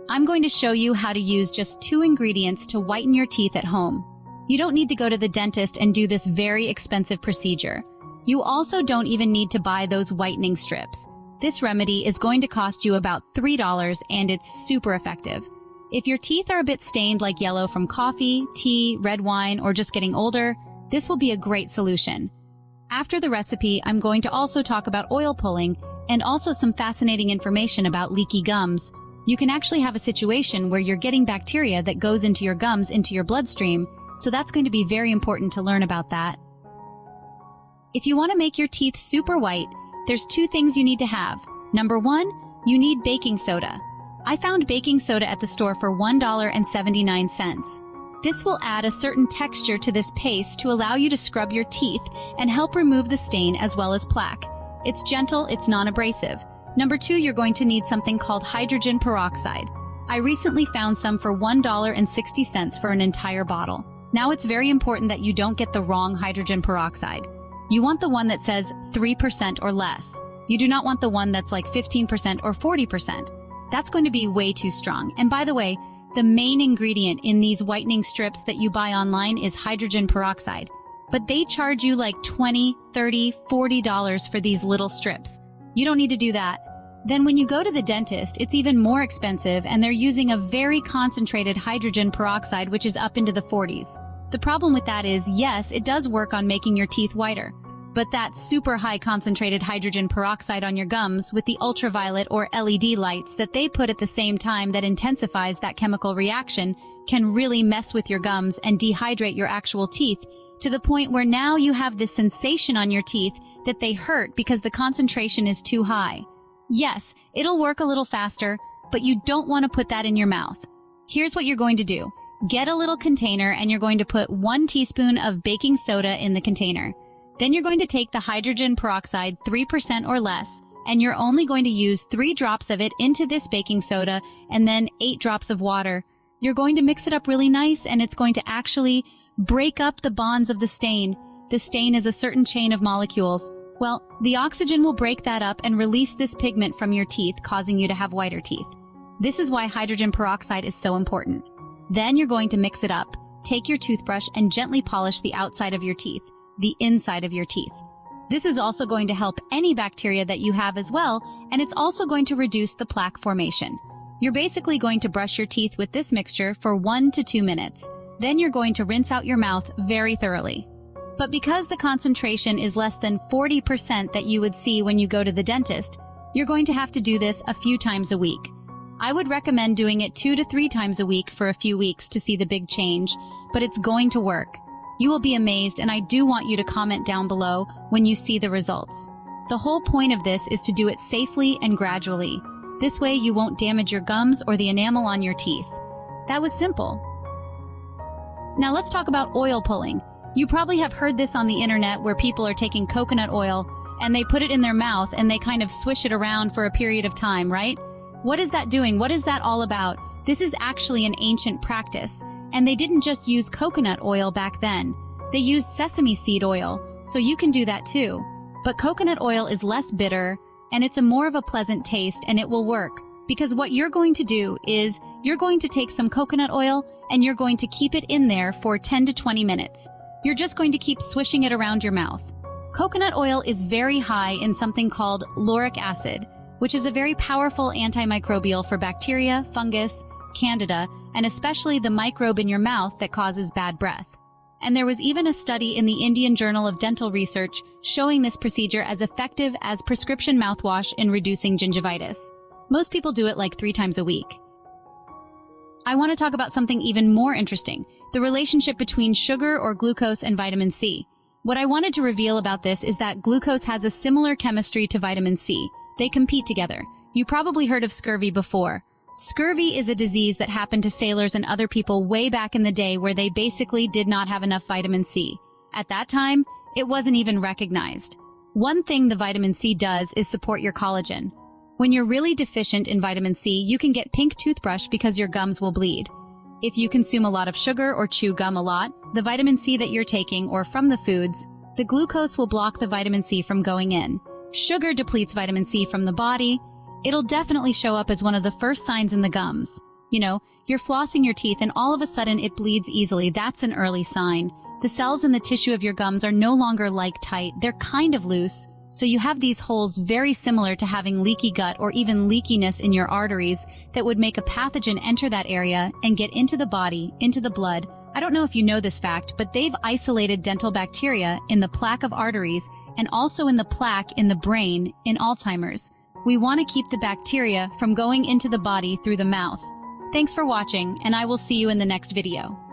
I'm going to show you how to use just 2 ingredients to whiten your teeth at home. You don't need to go to the dentist and do this very expensive procedure. You also don't even need to buy those whitening strips. This remedy is going to cost you about $3 and it's super effective. If your teeth are a bit stained like yellow from coffee, tea, red wine, or just getting older, this will be a great solution. After the recipe, I'm going to also talk about oil pulling and also some fascinating information about leaky gums. You can actually have a situation where you're getting bacteria that goes into your gums into your bloodstream, so that's going to be very important to learn about that. If you want to make your teeth super white, there's 2 things you need to have. Number 1, you need baking soda. I found baking soda at the store for $1.79. This will add a certain texture to this paste to allow you to scrub your teeth and help remove the stain as well as plaque. It's gentle, it's non-abrasive. Number 2, you're going to need something called hydrogen peroxide. I recently found some for $1.60 for an entire bottle. Now it's very important that you don't get the wrong hydrogen peroxide. You want the one that says 3% or less. You do not want the one that's like 15% or 40%. That's going to be way too strong. And by the way, the main ingredient in these whitening strips that you buy online is hydrogen peroxide. But they charge you like $20, $30, $40 for these little strips. You don't need to do that. Then when you go to the dentist, it's even more expensive and they're using a very concentrated hydrogen peroxide, which is up into the 40s. The problem with that is, yes, it does work on making your teeth whiter, but that super high concentrated hydrogen peroxide on your gums with the ultraviolet or LED lights that they put at the same time that intensifies that chemical reaction can really mess with your gums and dehydrate your actual teeth to the point where now you have this sensation on your teeth that they hurt because the concentration is too high. Yes, it'll work a little faster, but you don't want to put that in your mouth. Here's what you're going to do. Get a little container and you're going to put 1 teaspoon of baking soda in the container. Then you're going to take the hydrogen peroxide 3% or less, and you're only going to use 3 drops of it into this baking soda and then 8 drops of water. You're going to mix it up really nice and it's going to actually break up the bonds of the stain. The stain is a certain chain of molecules. Well, the oxygen will break that up and release this pigment from your teeth, causing you to have whiter teeth. This is why hydrogen peroxide is so important. Then you're going to mix it up. Take your toothbrush and gently polish the outside of your teeth, the inside of your teeth. This is also going to help any bacteria that you have as well, and it's also going to reduce the plaque formation. You're basically going to brush your teeth with this mixture for 1 to 2 minutes. Then you're going to rinse out your mouth very thoroughly. But because the concentration is less than 40% that you would see when you go to the dentist, you're going to have to do this a few times a week. I would recommend doing it 2 to 3 times a week for a few weeks to see the big change, but it's going to work. You will be amazed, and I do want you to comment down below when you see the results. The whole point of this is to do it safely and gradually. This way you won't damage your gums or the enamel on your teeth. That was simple. Now let's talk about oil pulling. You probably have heard this on the internet where people are taking coconut oil and they put it in their mouth and they kind of swish it around for a period of time, right? What is that doing? What is that all about? This is actually an ancient practice, and they didn't just use coconut oil back then. They used sesame seed oil, so you can do that too. But coconut oil is less bitter, and it's a more of a pleasant taste, and it will work. Because what you're going to do is, you're going to take some coconut oil, and you're going to keep it in there for 10 to 20 minutes. You're just going to keep swishing it around your mouth. Coconut oil is very high in something called lauric acid, which is a very powerful antimicrobial for bacteria, fungus, candida, and especially the microbe in your mouth that causes bad breath. And there was even a study in the Indian Journal of Dental Research showing this procedure as effective as prescription mouthwash in reducing gingivitis. Most people do it like 3 times a week. I want to talk about something even more interesting, the relationship between sugar or glucose and vitamin C. What I wanted to reveal about this is that glucose has a similar chemistry to vitamin C. They compete together. You probably heard of scurvy before. Scurvy is a disease that happened to sailors and other people way back in the day where they basically did not have enough vitamin C. At that time, it wasn't even recognized. One thing the vitamin C does is support your collagen. When you're really deficient in vitamin C, you can get pink toothbrush because your gums will bleed. If you consume a lot of sugar or chew gum a lot, the vitamin C that you're taking or from the foods, the glucose will block the vitamin C from going in. Sugar depletes vitamin C from the body. It'll definitely show up as one of the first signs in the gums. You're flossing your teeth and all of a sudden it bleeds easily. That's an early sign. The cells in the tissue of your gums are no longer tight, they're kind of loose. So you have these holes very similar to having leaky gut or even leakiness in your arteries that would make a pathogen enter that area and get into the body, into the blood. I don't know if you know this fact, but they've isolated dental bacteria in the plaque of arteries and also in the plaque in the brain in Alzheimer's. We want to keep the bacteria from going into the body through the mouth. Thanks for watching, and I will see you in the next video.